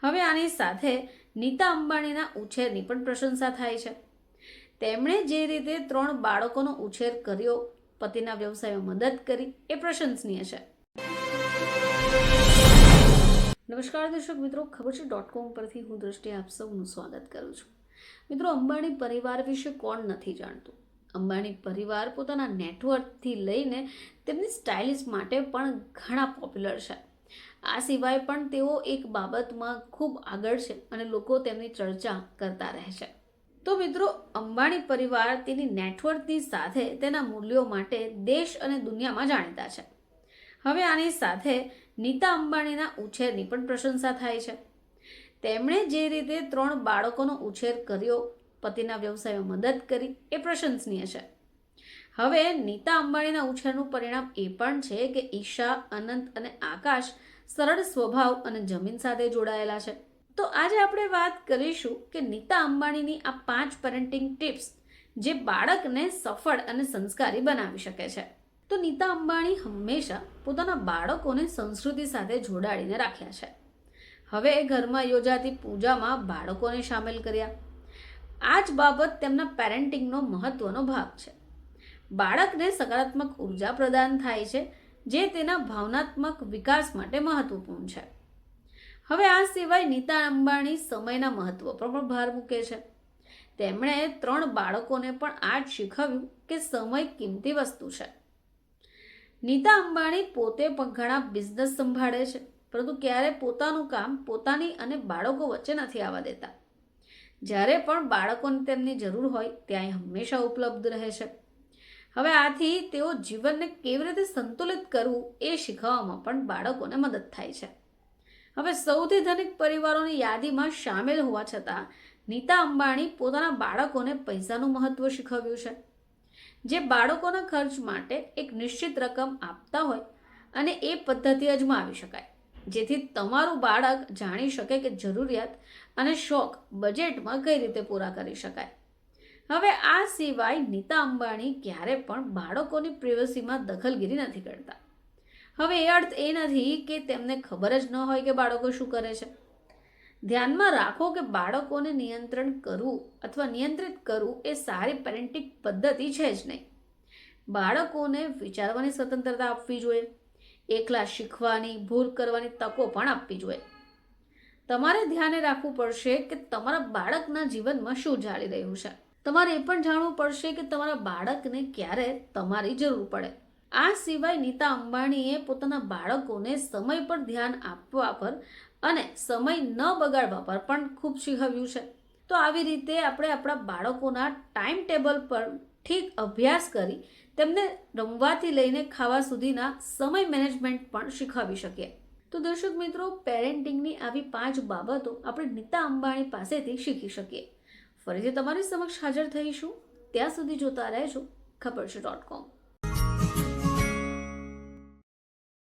હવે આની સાથે નીતા અંબાણીના ઉછેરની પણ પ્રશંસા થાય છે. તેમણે જે રીતે 3 બાળકોનો ઉછેર કર્યો, પતિના વ્યવસાયમાં મદદ કરી, એ પ્રશંસનીય છે. નમસ્કાર દર્શક મિત્રો, ખબર છે .com પરથી હું દ્રષ્ટિ આપ સૌનું સ્વાગત કરું છું. મિત્રો, અંબાણી પરિવાર વિશે કોણ નથી જાણતું? અંબાણી પરિવાર પોતાના નેટવર્કથી લઈને તેમની સ્ટાઇલિશ માટે પણ ઘણા પોપ્યુલર છે. આ સિવાય પણ તેઓ એક બાબતમાં ખૂબ આગળ છે અને લોકો તેમની ચર્ચા કરતા રહે છે. તો મિત્રો, અંબાણી પરિવાર તેની નેટવર્કની સાથે તેના મૂલ્યો માટે દેશ અને દુનિયામાં જાણીતા છે. હવે આની સાથે નીતા અંબાણીના ઉછેરની પણ પ્રશંસા થાય છે. તેમણે જે રીતે 3 બાળકોનો ઉછેર કર્યો, પતિના વ્યવસાયમાં મદદ કરી, એ પ્રશંસનીય છે. હવે નીતા અંબાણીના ઉછેરનું પરિણામ એ પણ છે કે ઈશા, અનંત અને આકાશ સરળ સ્વભાવ અને જમીન સાથે જોડાયેલા છે. તો આજે આપણે વાત કરીશું કે નીતા અંબાણીની આ 5 પેરેન્ટિંગ ટિપ્સ જે બાળકને સફળ અને સંસ્કારી બનાવી શકે છે. તો નીતા અંબાણી હંમેશા પોતાના બાળકોને સંસ્કૃતિ સાથે જોડાડીને રાખ્યા છે. હવે ઘરમાં યોજાતી પૂજામાં બાળકોને સામેલ કર્યા. આ જ બાબત તેમના પેરેન્ટિંગનો મહત્વનો ભાગ છે. બાળકને સકારાત્મક ઉર્જા પ્રદાન થાય છે, જે તેના ભાવનાત્મક વિકાસ માટે મહત્વપૂર્ણ છે. હવે આ સિવાય નીતા અંબાણી સમયના મહત્વ પર પણ ભાર મૂકે છે. તેમણે 3 બાળકોને પણ આ જ શીખવ્યું કે સમય કિંમતી વસ્તુ છે. નીતા અંબાણી પોતે પણ ઘણા બિઝનેસ સંભાળે છે, પરંતુ ક્યારેય પોતાનું કામ પોતાની અને બાળકો વચ્ચે નથી આવવા દેતા. જ્યારે પણ બાળકોને તેમની જરૂર હોય ત્યાં હંમેશા ઉપલબ્ધ રહે છે. હવે આથી તેઓ જીવનને કેવી રીતે સંતુલિત કરવું એ શીખવવામાં પણ બાળકોને મદદ થાય છે. હવે સૌથી ધનિક પરિવારોની યાદીમાં સામેલ હોવા છતાં નીતા અંબાણી પોતાના બાળકોને પૈસાનું મહત્વ શીખવ્યું છે. જે બાળકોના ખર્ચ માટે એક નિશ્ચિત રકમ આપતા હોય અને એ પદ્ધતિ અજમાવી શકાય, જેથી તમારું બાળક જાણી શકે કે જરૂરિયાત અને શોખ બજેટમાં કઈ રીતે પૂરા કરી શકાય. હવે આ સિવાય નીતા અંબાણી ક્યારે પણ બાળકોની પ્રાઇવસીમાં દખલગીરી નથી કરતા. હવે એ અર્થ એ નથી કે તેમને ખબર જ ન હોય કે બાળકો શું કરે છે. ધ્યાનમાં રાખો કે બાળકોને નિયંત્રણ કરવું અથવા નિયંત્રિત કરવું એ સારી પેરેન્ટિંગ પદ્ધતિ છે જ નહીં. બાળકોને વિચારવાની સ્વતંત્રતા આપવી જોઈએ. એકલા શીખવાની, ભૂલ કરવાની તકો પણ આપવી જોઈએ. તમારે ધ્યાને રાખવું પડશે કે તમારા બાળકના જીવનમાં શું ચાલી રહ્યું છે. તમારે એ પણ જાણવું પડશે કે તમારા બાળકને ક્યારે તમારી જરૂર પડે. આ સિવાય નીતા અંબાણીએ પોતાના બાળકોને સમય પર ધ્યાન આપવા પર અને સમય ન બગાડવા પર પણ ખૂબ શીખવ્યું છે. તો આવી રીતે આપણે આપણા બાળકોના ટાઈમ ટેબલ પર ઠીક અભ્યાસ કરી તેમને રમવાથી લઈને ખાવા સુધીના સમય મેનેજમેન્ટ પણ શીખવી શકીએ. તો દર્શક મિત્રો, પેરેન્ટિંગની આવી 5 બાબતો આપણે નીતા અંબાણી પાસેથી શીખી શકીએ. ફરીથી તમારી સમક્ષ હાજર થઈશું. ત્યાં સુધી જોતા રહેજો ખબર છે .com.